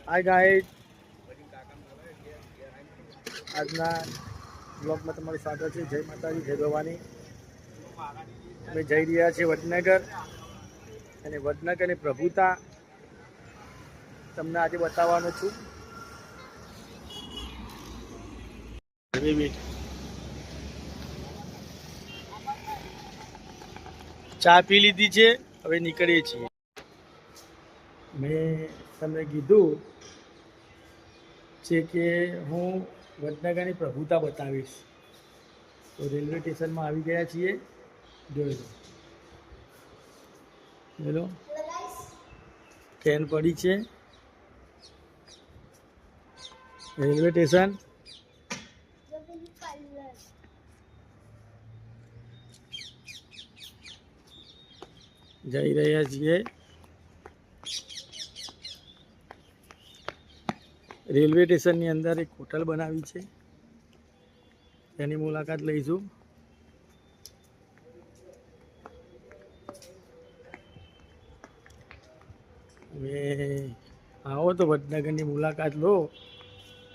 હાય guide, આજના બ્લોગમાં તમારું સ્વાગત છે. જય માતાજી, જય ભવાની. અમે જઈ રહ્યા છીએ વડનગર, અને વડનગરની પ્રભુતા તમને આજે બતાવવાનો છું. ચા પી લીધી છે, હવે નીકળીએ છીએ. મેં તમને કીધું છે કે હું વડનગરની પ્રભુતા બતાવીશ. તો રેલવે સ્ટેશનમાં આવી ગયા છીએ. જોઈ લો, બોલો, ટ્રેન પડી છે. રેલવે સ્ટેશન જઈ રહ્યા છીએ. રેલવે સ્ટેશનની અંદર એક હોટલ બનાવી છે, તેની મુલાકાત લઈશું. હવે આવો તો વડનગરની મુલાકાત લો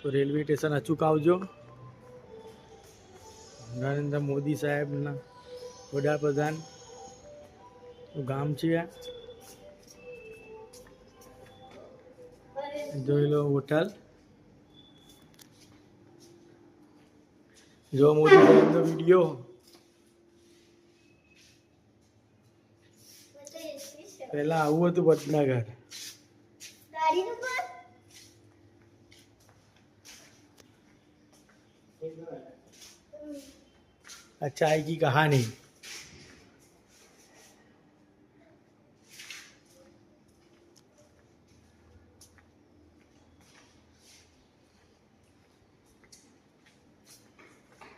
તો રેલવે સ્ટેશન અચૂક આવજો. નરેન્દ્ર મોદી સાહેબના વડાપ્રધાન ગામ છે. જોઈ લો હોટલ. જો મોદી સાહેબનો વિડીયો. પહેલા આવું હતું વડનગર. अच्छा चाय की कहानी.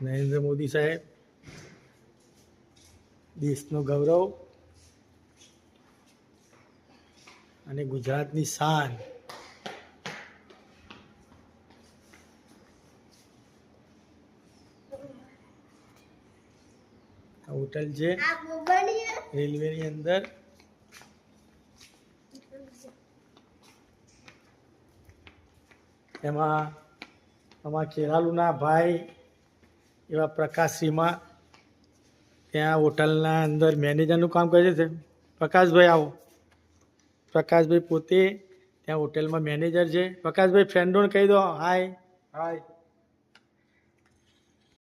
નરેન્દ્ર મોદી સાહેબ, દેશનો ગૌરવ અને ગુજરાતની શાન. હોટલ છે રેલવેની અંદર. એમાં અમારા ખેરાલુના ભાઈ એવા પ્રકાશશ્રીમાં ત્યાં હોટલના અંદર મેનેજરનું કામ કરે છે. પ્રકાશભાઈ આવો. પ્રકાશભાઈ પોતે ત્યાં હોટલમાં મેનેજર છે. પ્રકાશભાઈ ફ્રેન્ડોને કહી દો હાય. હાય.